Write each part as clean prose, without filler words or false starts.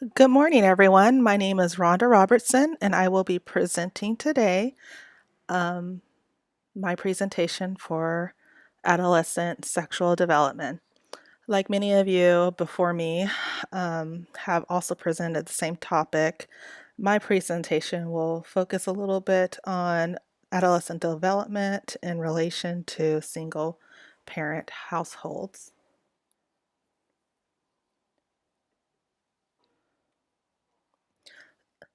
Good morning, everyone. My name is Rhonda Robertson, and I will be presenting today um, my presentation for adolescent sexual development. Like many of you before me have also presented the same topic, my presentation will focus a little bit on adolescent development in relation to single parent households.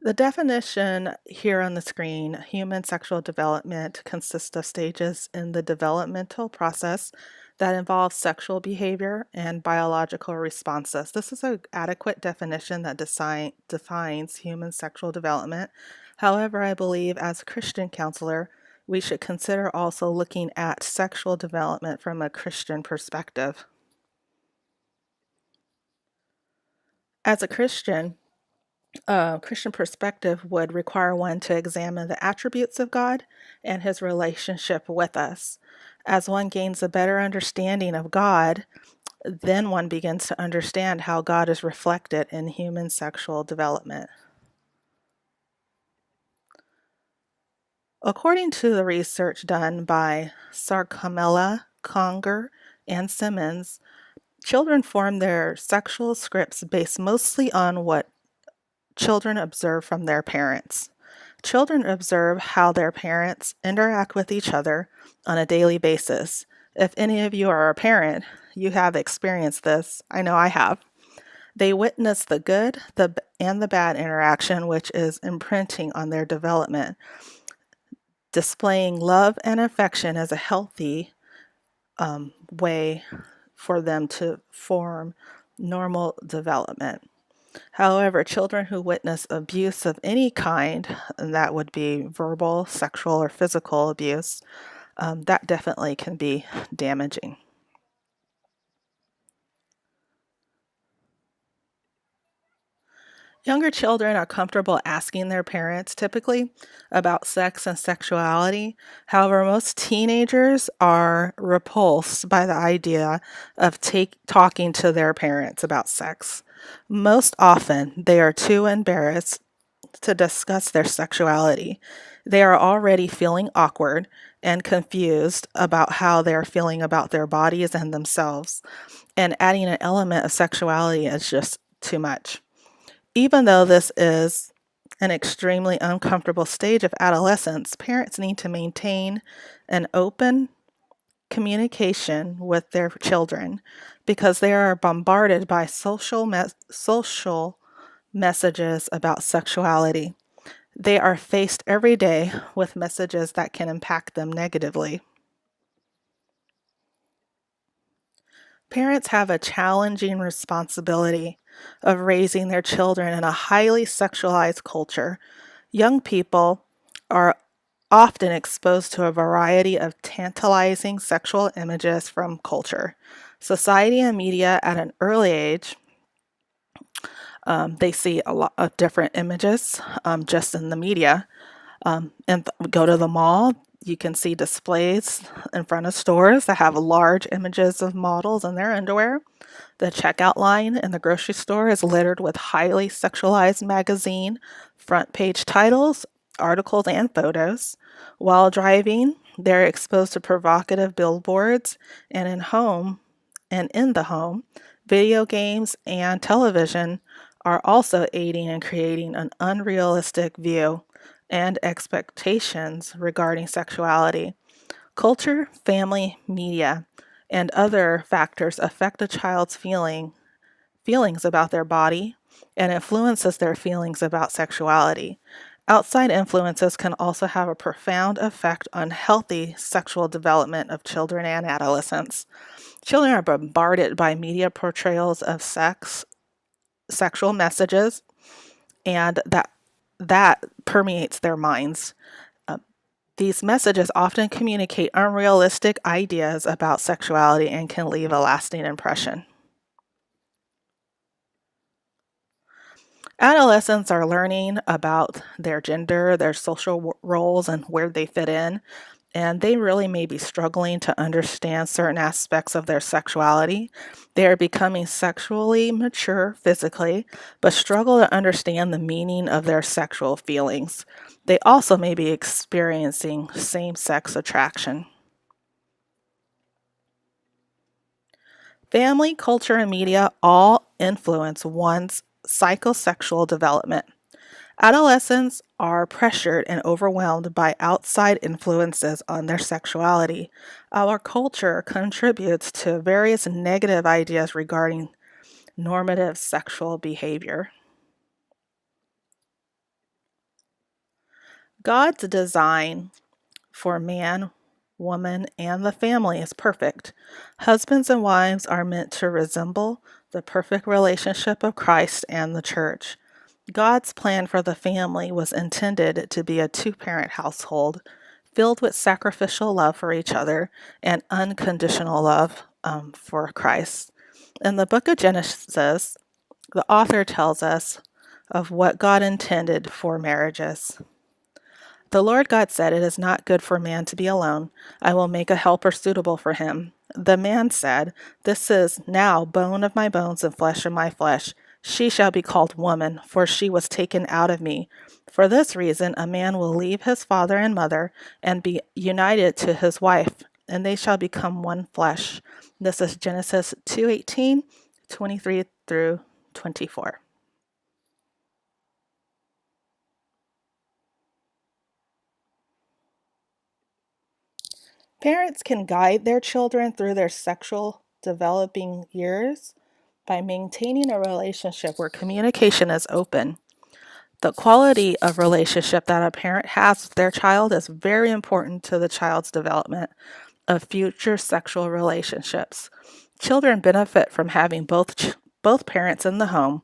The definition here on the screen, human sexual development, consists of stages in the developmental process that involve sexual behavior and biological responses. This is an adequate definition that defines human sexual development. However, I believe as a Christian counselor, we should consider also looking at sexual development from a Christian perspective. As a Christian perspective would require one to examine the attributes of God and his relationship with us. As one gains a better understanding of God, then one begins to understand how God is reflected in human sexual development. According to the research done by Sarcamella, Conger, and Simmons, children form their sexual scripts based mostly on what children observe from their parents. Children observe how their parents interact with each other on a daily basis. If any of you are a parent, you have experienced this. I know I have. They witness the good and the bad interaction, which is imprinting on their development. Displaying love and affection as a healthy way for them to form normal development. However, children who witness abuse of any kind, and that would be verbal, sexual, or physical abuse, that definitely can be damaging. Younger children are comfortable asking their parents typically about sex and sexuality. However, most teenagers are repulsed by the idea of talking to their parents about sex. Most often, they are too embarrassed to discuss their sexuality. They are already feeling awkward and confused about how they're feeling about their bodies and themselves, and adding an element of sexuality is just too much. Even though this is an extremely uncomfortable stage of adolescence, parents need to maintain an open communication with their children because they are bombarded by social messages about sexuality. They are faced every day with messages that can impact them negatively. Parents have a challenging responsibility of raising their children in a highly sexualized culture. Young people are often exposed to a variety of tantalizing sexual images from culture. Society and media at an early age, they see a lot of different images just in the media. Go to the mall, you can see displays in front of stores that have large images of models in their underwear. The checkout line in the grocery store is littered with highly sexualized magazine front page titles, articles, and photos. While driving, they're exposed to provocative billboards, and in the home, video games and television are also aiding in creating an unrealistic view and expectations regarding sexuality. Culture, family, media, and other factors affect a child's feelings about their body and influences their feelings about sexuality. Outside influences can also have a profound effect on healthy sexual development of children and adolescents. Children are bombarded by media portrayals of sexual messages, and that permeates their minds. Uh, these messages often communicate unrealistic ideas about sexuality and can leave a lasting impression. Adolescents are learning about their gender, their social roles, and where they fit in. and they really may be struggling to understand certain aspects of their sexuality. They are becoming sexually mature physically, but struggle to understand the meaning of their sexual feelings. They also may be experiencing same sex attraction. Family, culture, and media all influence one's psychosexual development. Adolescents are pressured and overwhelmed by outside influences on their sexuality. Our culture contributes to various negative ideas regarding normative sexual behavior. God's design for man, woman, and the family is perfect. Husbands and wives are meant to resemble the perfect relationship of Christ and the church. God's plan for the family was intended to be a two-parent household filled with sacrificial love for each other and unconditional love for Christ. In the book of Genesis, the author tells us of what God intended for marriages. The Lord God said, "It is not good for man to be alone. I will make a helper suitable for him." The man said, "This is now bone of my bones and flesh of my flesh. She shall be called woman, for she was taken out of me. For this reason, a man will leave his father and mother and be united to his wife, and they shall become one flesh." This is Genesis 2:18, 23 through 24. Parents can guide their children through their sexual developing years by maintaining a relationship where communication is open. The quality of relationship that a parent has with their child is very important to the child's development of future sexual relationships. Children benefit from having both parents in the home.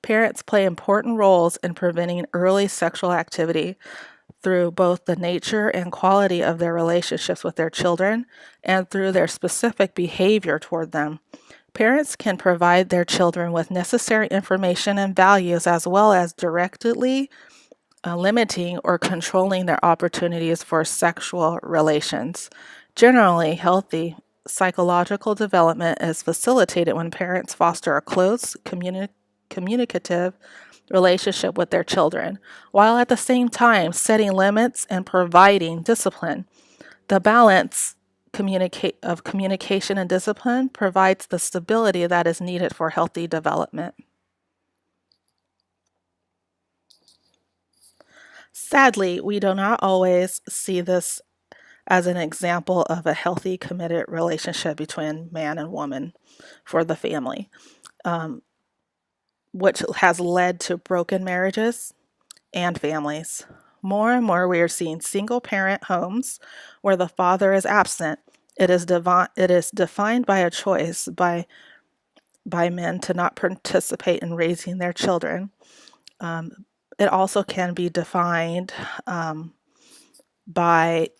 Parents play important roles in preventing early sexual activity through both the nature and quality of their relationships with their children and through their specific behavior toward them. Parents can provide their children with necessary information and values as well as directly limiting or controlling their opportunities for sexual relations. Generally, healthy psychological development is facilitated when parents foster a close, communicative relationship with their children, while at the same time setting limits and providing discipline. The balance of communication and discipline provides the stability that is needed for healthy development. Sadly, we do not always see this as an example of a healthy, committed relationship between man and woman for the family, um, which has led to broken marriages and families. More and more, we are seeing single parent homes where the father is absent. It is defined by a choice by men to not participate in raising their children. It also can be defined by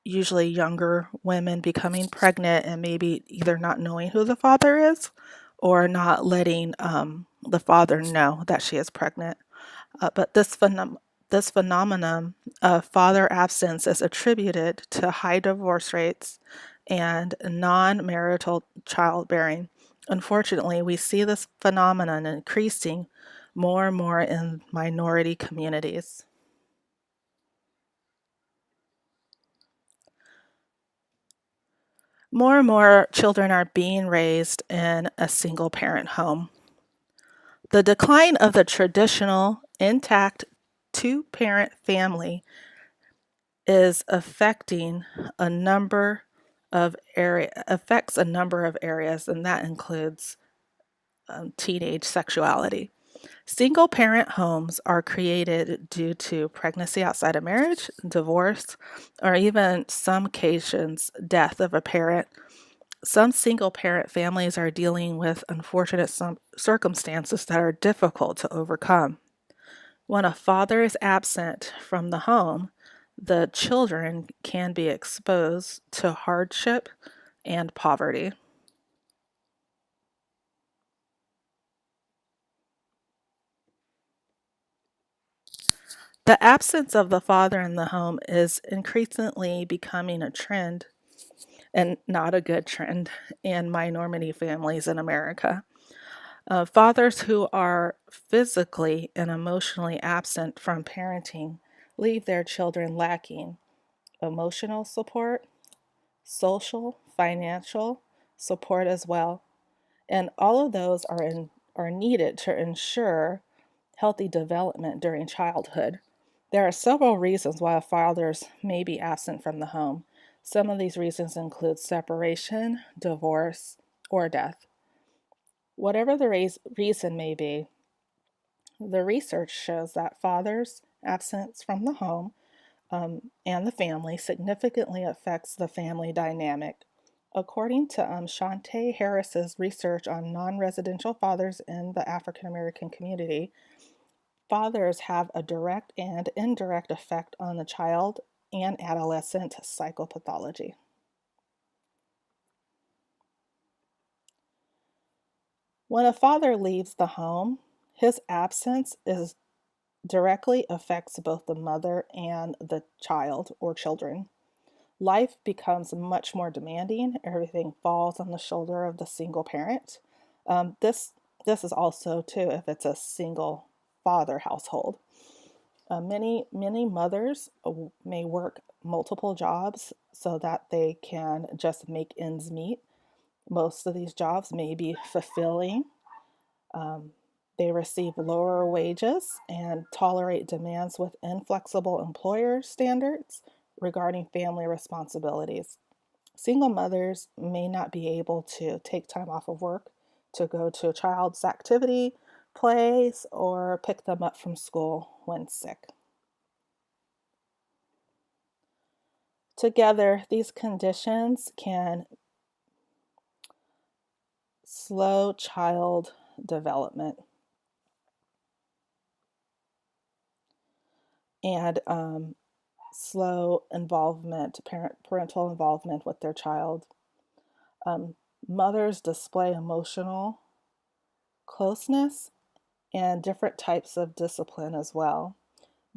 usually younger women becoming pregnant and maybe either not knowing who the father is or not letting the father know that she is pregnant. But this phenomenon of father absence is attributed to high divorce rates and non-marital childbearing. Unfortunately, we see this phenomenon increasing more and more in minority communities. More and more children are being raised in a single parent home. The decline of the traditional, intact two parent family is affecting a number affects a number of areas, and that includes teenage sexuality. Single parent homes are created due to pregnancy outside of marriage, divorce, or even some occasions death of a parent. Some single parent families are dealing with unfortunate circumstances that are difficult to overcome. When a father is absent from the home, the children can be exposed to hardship and poverty. The absence of the father in the home is increasingly becoming a trend, and not a good trend, in minority families in America. Fathers who are physically and emotionally absent from parenting leave their children lacking emotional support, social, financial support as well. And all of those are needed to ensure healthy development during childhood. There are several reasons why fathers may be absent from the home. Some of these reasons include separation, divorce, or death. Whatever the reason may be, the research shows that fathers' absence from the home and the family significantly affects the family dynamic. According to Shante Harris's research on non-residential fathers in the African American community, fathers have a direct and indirect effect on the child and adolescent psychopathology. When a father leaves the home, his absence is directly affects both the mother and the child or children. Life becomes much more demanding. Everything falls on the shoulder of the single parent. This is also too if it's a single father household. Many mothers may work multiple jobs so that they can just make ends meet. Most of these jobs may be fulfilling. Um, they receive lower wages and tolerate demands with inflexible employer standards regarding family responsibilities. Single mothers may not be able to take time off of work to go to a child's activity, plays, or pick them up from school when sick. Together, these conditions can slow child development and slow parental involvement with their child. Um, Mothers display emotional closeness and different types of discipline as well.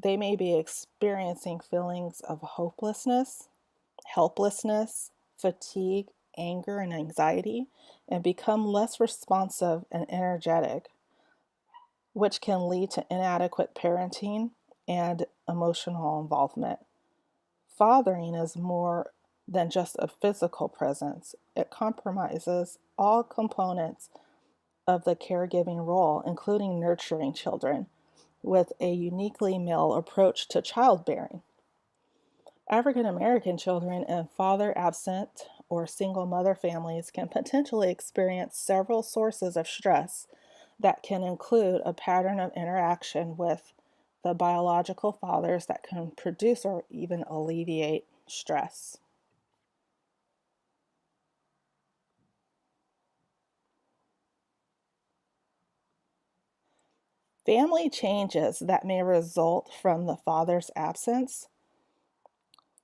They may be experiencing feelings of hopelessness, helplessness, fatigue, anger, and anxiety, and become less responsive and energetic, which can lead to inadequate parenting and emotional involvement. Fathering is more than just a physical presence, it compromises all components of the caregiving role, including nurturing children, with a uniquely male approach to childbearing. African American children in father absent or single mother families can potentially experience several sources of stress that can include a pattern of interaction with the biological fathers that can produce or even alleviate stress. Family changes that may result from the father's absence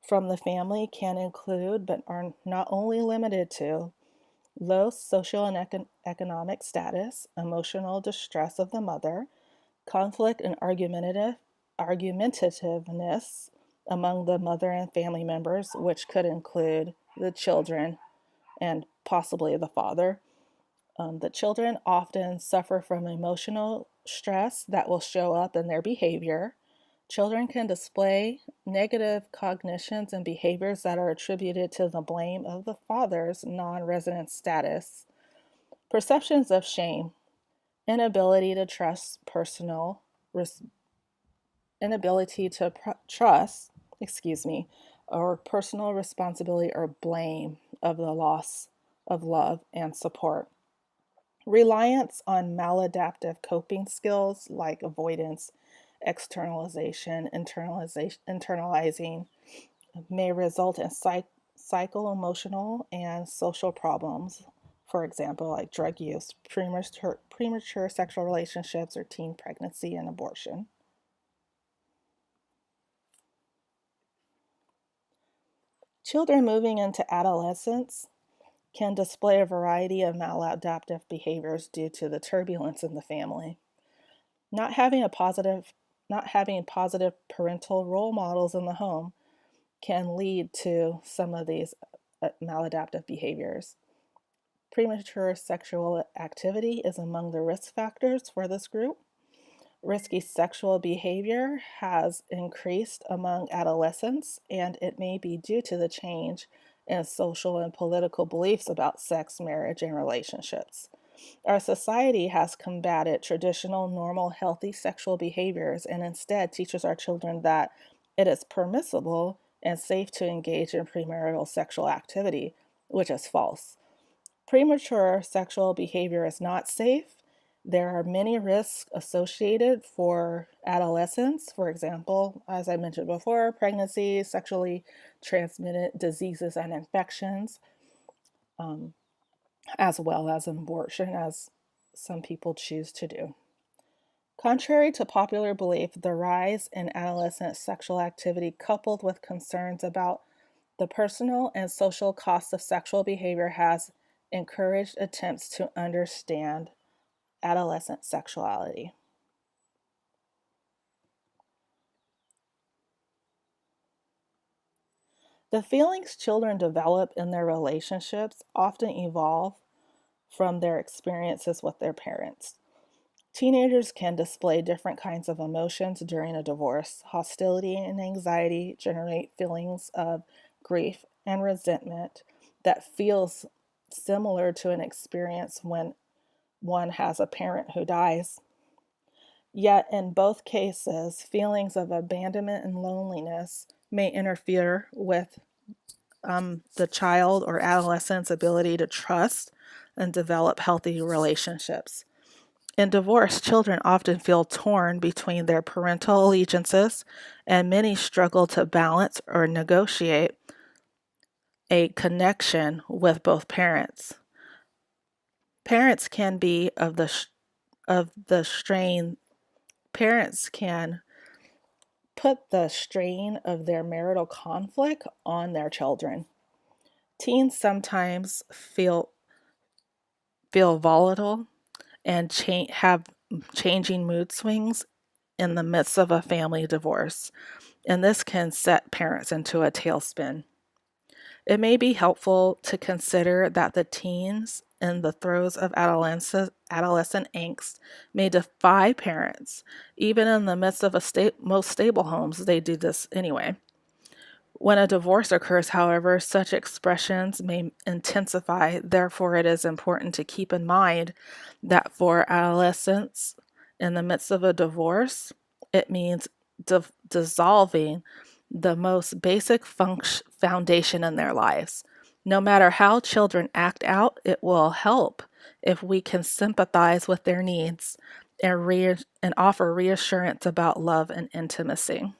from the family can include, but are not only limited to, low social and economic status, emotional distress of the mother, conflict and argumentativeness among the mother and family members, which could include the children and possibly the father. The children often suffer from emotional stress that will show up in their behavior. Children can display negative cognitions and behaviors that are attributed to the blame of the father's non resident status. Perceptions of shame, inability to trust personal, inability to trust, or personal responsibility or blame of the loss of love and support. Reliance on maladaptive coping skills like avoidance, externalization, internalizing may result in psycho emotional and social problems. For example, like drug use, premature sexual relationships, or teen pregnancy and abortion. Children moving into adolescence can display a variety of maladaptive behaviors due to the turbulence in the family. Not having a positive not having positive parental role models in the home can lead to some of these maladaptive behaviors. Premature sexual activity is among the risk factors for this group. Risky sexual behavior has increased among adolescents, and it may be due to the change in social and political beliefs about sex, marriage, and relationships. Our society has combated traditional, normal, healthy sexual behaviors and instead teaches our children that it is permissible and safe to engage in premarital sexual activity, which is false. Premature sexual behavior is not safe. There are many risks associated for adolescents. For example, as I mentioned before, pregnancy, sexually transmitted diseases and infections, um, as well as abortion, as some people choose to do. Contrary to popular belief, the rise in adolescent sexual activity, coupled with concerns about the personal and social costs of sexual behavior, has encouraged attempts to understand adolescent sexuality. The feelings children develop in their relationships often evolve from their experiences with their parents. Teenagers can display different kinds of emotions during a divorce. Hostility and anxiety generate feelings of grief and resentment that feels similar to an experience when one has a parent who dies. Yet, in both cases, feelings of abandonment and loneliness may interfere with the child or adolescent's ability to trust and develop healthy relationships. In divorce, children often feel torn between their parental allegiances, and many struggle to balance or negotiate a connection with both parents. Parents can be of the strain. Parents can put the strain of their marital conflict on their children. Teens sometimes feel volatile and have changing mood swings in the midst of a family divorce, and this can set parents into a tailspin. It may be helpful to consider that the teens in the throes of adolescent angst may defy parents. Even in the midst of most stable homes, they do this anyway. When a divorce occurs, however, such expressions may intensify. Therefore, it is important to keep in mind that for adolescents in the midst of a divorce, it means dissolving the most basic foundation in their lives. No matter how children act out, it will help if we can sympathize with their needs and offer reassurance about love and intimacy.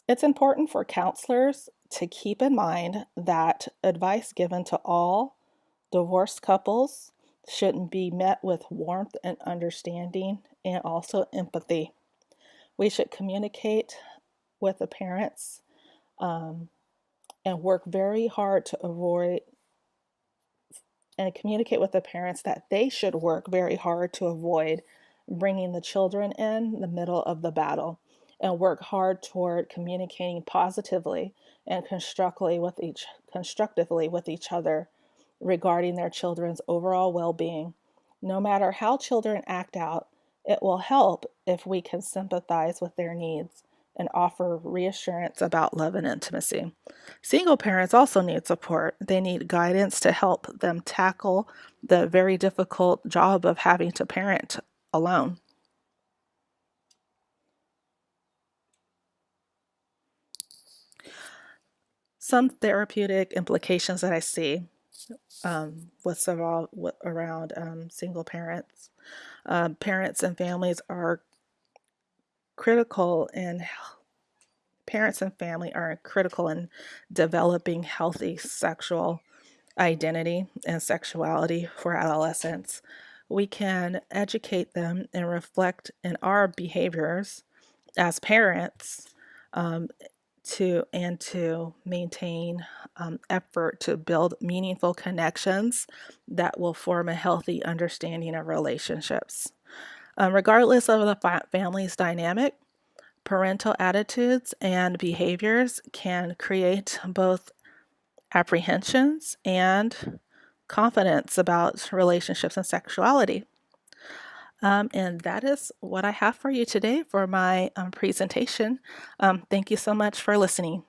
It's important for counselors to keep in mind that advice given to all divorced couples should be met with warmth and understanding and also empathy. We should communicate with the parents um, and work very hard to avoid and communicate with the parents that they should work very hard to avoid bringing the children in the middle of the battle and work hard toward communicating positively and constructively with each other regarding their children's overall well-being. No matter how children act out, it will help if we can sympathize with their needs and offer reassurance about love and intimacy. Single parents also need support. They need guidance to help them tackle the very difficult job of having to parent alone. Some therapeutic implications that I see around single parents. Parents and families are critical in parents and family are critical in developing healthy sexual identity and sexuality for adolescents. We can educate them and reflect in our behaviors as parents um, to maintain effort to build meaningful connections that will form a healthy understanding of relationships. Regardless of the family's dynamic, parental attitudes and behaviors can create both apprehensions and confidence about relationships and sexuality. And that is what I have for you today for my presentation. Thank you so much for listening.